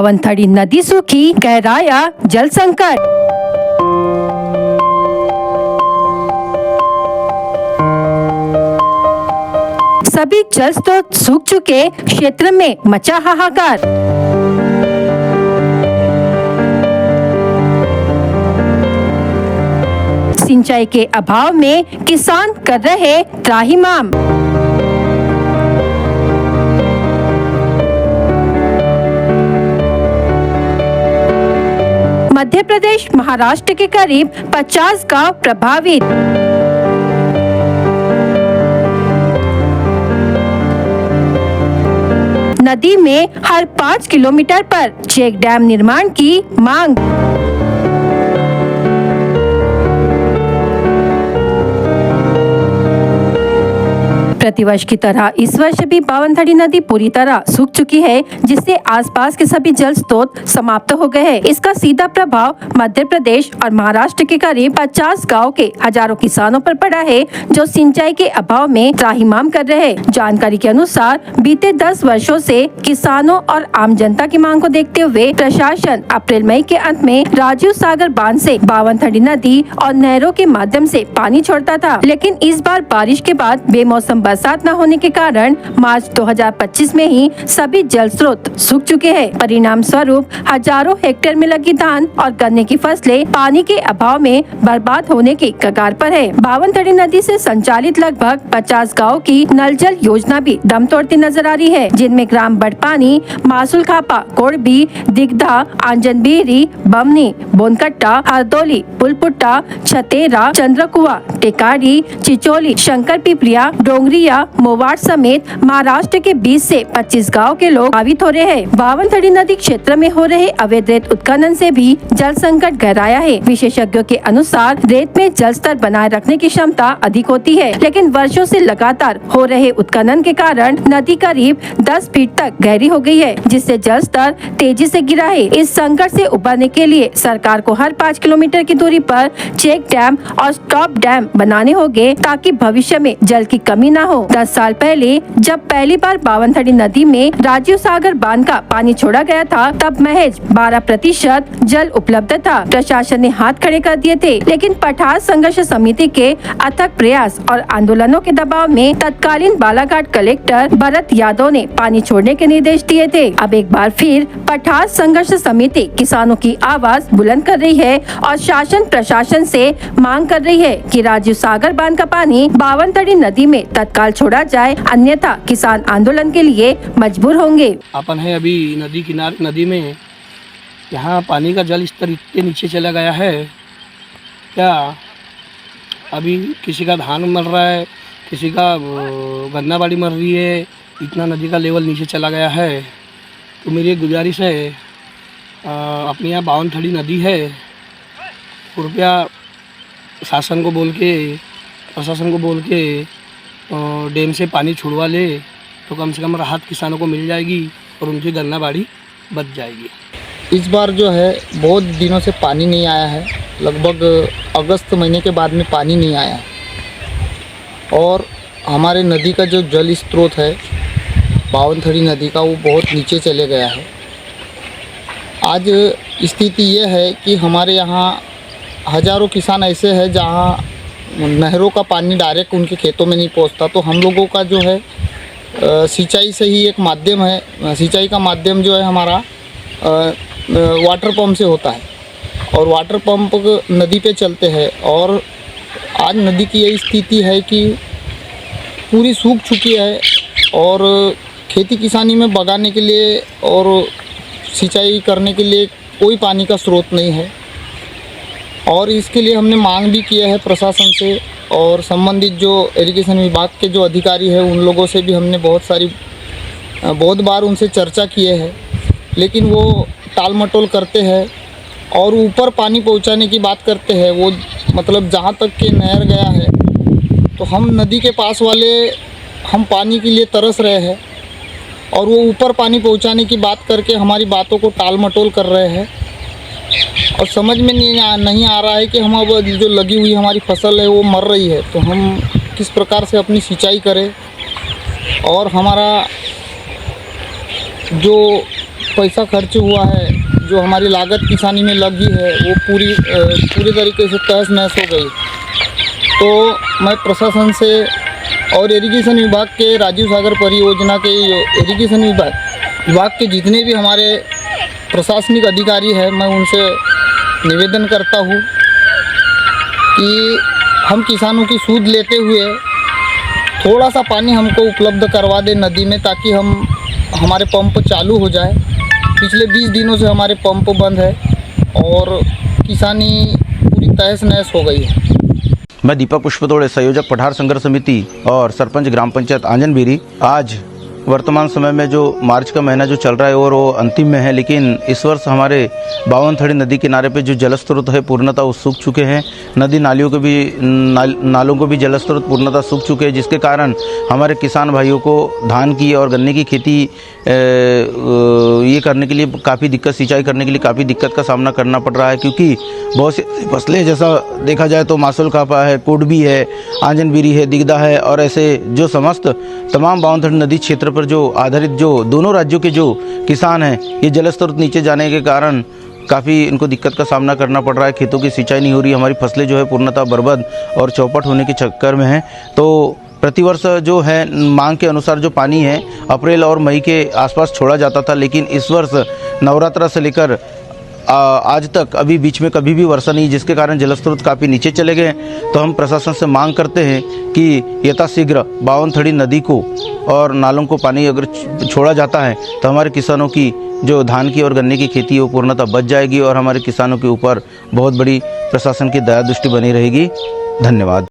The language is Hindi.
बावनथड़ी नदी सूखी, गहराया जल संकट। सभी जल स्रोत सूख चुके, क्षेत्र में मचा हाहाकार। सिंचाई के अभाव में किसान कर रहे त्राहिमाम। मध्य प्रदेश, महाराष्ट्र के करीब 50 गांव प्रभावित। नदी में हर 5 किलोमीटर पर चेक डैम निर्माण की मांग। प्रतिवर्ष की तरह इस वर्ष भी बावनथड़ी नदी पूरी तरह सूख चुकी है, जिससे आसपास के सभी जल स्रोत समाप्त हो गए हैं। इसका सीधा प्रभाव मध्य प्रदेश और महाराष्ट्र के करीब 50 गांव के हजारों किसानों पर पड़ा है, जो सिंचाई के अभाव में त्राहिमाम कर रहे हैं। जानकारी के अनुसार बीते 10 वर्षों से किसानों और आम जनता की मांग को देखते हुए प्रशासन अप्रैल मई के अंत में राजीव सागर बांध से बावनथड़ी नदी और नहरों के माध्यम से पानी छोड़ता था, लेकिन इस बार बारिश के बाद बेमौसम बरसात न होने के कारण मार्च 2025 में ही सभी जल स्रोत सूख चुके हैं। परिणाम स्वरूप हजारों हेक्टेयर में लगी धान और गन्ने की फसलें पानी के अभाव में बर्बाद होने के कगार पर है। बावनथड़ी नदी से संचालित लगभग 50 गाँव की नल जल योजना भी दम तोड़ती नजर आ रही है, जिनमें ग्राम बड़पानी, मासूल खापा, कोड़बी, दिगधा, आंजनबेरी, बमनी, बोनकट्टा, हरदोली, पुलपुट्टा, छतेरा, चंद्रकुआ, टेकारी, चिचोली, शंकर पिपरिया, डोंगरिया, मोवाड़ समेत महाराष्ट्र के 20 से 25 गांव के लोग प्रभावित हो रहे हैं। बावनथड़ी नदी क्षेत्र में हो रहे अवैध रेत उत्खनन से भी जल संकट गहराया है। विशेषज्ञों के अनुसार रेत में जल स्तर बनाए रखने की क्षमता अधिक होती है, लेकिन वर्षों से लगातार हो रहे उत्खनन के कारण नदी करीब 10 फीट तक गहरी हो गई है, जिससे जल स्तर तेजी से गिरा है। इस संकट से उबरने के लिए सरकार को हर 5 किलोमीटर की दूरी पर चेक डैम और स्टॉप डैम बनाने होंगे, ताकि भविष्य में जल की कमी न हो। 10 साल पहले जब पहली बार बावनथड़ी नदी में राजीव सागर बांध का पानी छोड़ा गया था, तब महज 12% जल उपलब्ध था। प्रशासन ने हाथ खड़े कर दिए थे, लेकिन पठार संघर्ष समिति के अथक प्रयास और आंदोलनों के दबाव में तत्कालीन बालाघाट कलेक्टर भरत यादव ने पानी छोड़ने के निर्देश दिए थे। अब एक बार फिर पठार संघर्ष समिति किसानों की आवाज बुलंद कर रही है और शासन प्रशासन से मांग कर रही है कि राजीव सागर बांध का पानी बावनथड़ी नदी में तत्काल छोड़ा जाए, अन्यथा किसान आंदोलन के लिए मजबूर होंगे। अपन है अभी नदी किनारे, नदी में यहाँ पानी का जल स्तर इतने नीचे चला गया है क्या, अभी किसी का धान मर रहा है, किसी का गन्ना बाड़ी मर रही है, इतना नदी का लेवल नीचे चला गया है। तो मेरी एक गुजारिश है, अपने यहाँ बावनथड़ी नदी है, कृपया शासन को बोल के, प्रशासन को बोल के डैम से पानी छुड़वा ले, तो कम से कम राहत किसानों को मिल जाएगी और उनकी गन्ना बाड़ी बच जाएगी। इस बार जो है बहुत दिनों से पानी नहीं आया है, लगभग अगस्त महीने के बाद में पानी नहीं आया है और हमारे नदी का जो जल स्रोत है बावनथड़ी नदी का, वो बहुत नीचे चले गया है। आज स्थिति ये है कि हमारे यहाँ हज़ारों किसान ऐसे हैं जहाँ नहरों का पानी डायरेक्ट उनके खेतों में नहीं पहुँचता, तो हम लोगों का जो है सिंचाई से ही एक माध्यम है, सिंचाई का माध्यम जो है हमारा वाटर पंप से होता है और वाटर पंप नदी पे चलते हैं। और आज नदी की यही स्थिति है कि पूरी सूख चुकी है और खेती किसानी में बगाने के लिए और सिंचाई करने के लिए कोई पानी का स्रोत नहीं है। और इसके लिए हमने मांग भी किया है प्रशासन से और संबंधित जो इरिगेशन विभाग के जो अधिकारी हैं उन लोगों से भी हमने बहुत बार उनसे चर्चा किए हैं, लेकिन वो टाल मटोल करते हैं और ऊपर पानी पहुंचाने की बात करते हैं। वो मतलब जहाँ तक के नहर गया है, तो हम नदी के पास वाले हम पानी के लिए तरस रहे हैं और वो ऊपर पानी पहुंचाने की बात करके हमारी बातों को टाल मटोल कर रहे हैं और समझ में नहीं आ रहा है कि हम अब जो लगी हुई हमारी फसल है वो मर रही है, तो हम किस प्रकार से अपनी सिंचाई करें और हमारा जो पैसा खर्च हुआ है, जो हमारी लागत किसानी में लगी है, वो पूरी तरीके से तहस नहस हो गई। तो मैं प्रशासन से और इरिगेशन विभाग के राजीव सागर परियोजना के इरिगेशन विभाग के जितने भी हमारे प्रशासनिक अधिकारी हैं, मैं उनसे निवेदन करता हूँ कि हम किसानों की सूद लेते हुए थोड़ा सा पानी हमको उपलब्ध करवा दें नदी में, ताकि हमारे पंप चालू हो जाए। पिछले 20 दिनों से हमारे पंप बंद है और किसानी पूरी तहस नहस हो गई है। मैं दीपक पुष्पतोड़े, संयोजक पठार संघर्ष समिति और सरपंच ग्राम पंचायत आंजनबीरी। आज वर्तमान समय में जो मार्च का महीना जो चल रहा है और वो अंतिम में है, लेकिन इस वर्ष हमारे बावनथड़ी नदी किनारे पे जो जल स्रोत है पूर्णतः वो सूख चुके हैं। नदी नालियों के भी नालों को भी जल स्रोत पूर्णतः सूख चुके हैं, जिसके कारण हमारे किसान भाइयों को धान की और गन्ने की खेती ये करने के लिए काफ़ी दिक्कत, सिंचाई करने के लिए काफ़ी दिक्कत का सामना करना पड़ रहा है, क्योंकि बहुत सी फसलें, जैसा देखा जाए तो मासूल कापा है, कोडबी है, आंजनबीरी है, दिगदा है, और ऐसे जो समस्त तमाम बावनथड़ी नदी क्षेत्र पर जो आधारित जो दोनों राज्यों के जो किसान हैं, ये जल स्रोत नीचे जाने के कारण काफ़ी इनको दिक्कत का सामना करना पड़ रहा है। खेतों की सिंचाई नहीं हो रही, हमारी फसलें जो है पूर्णतः बर्बाद और चौपट होने के चक्कर में हैं। तो प्रतिवर्ष जो है मांग के अनुसार जो पानी है अप्रैल और मई के आसपास छोड़ा जाता था, लेकिन इस वर्ष नवरात्र से लेकर आज तक अभी बीच में कभी भी वर्षा नहीं, जिसके कारण जलस्रोत काफ़ी नीचे चले गए। तो हम प्रशासन से मांग करते हैं कि यथाशीघ्र बावनथड़ी नदी को और नालों को पानी अगर छोड़ा जाता है तो हमारे किसानों की जो धान की और गन्ने की खेती है वो पूर्णतः बच जाएगी और हमारे किसानों के ऊपर बहुत बड़ी प्रशासन की दया दृष्टि बनी रहेगी। धन्यवाद।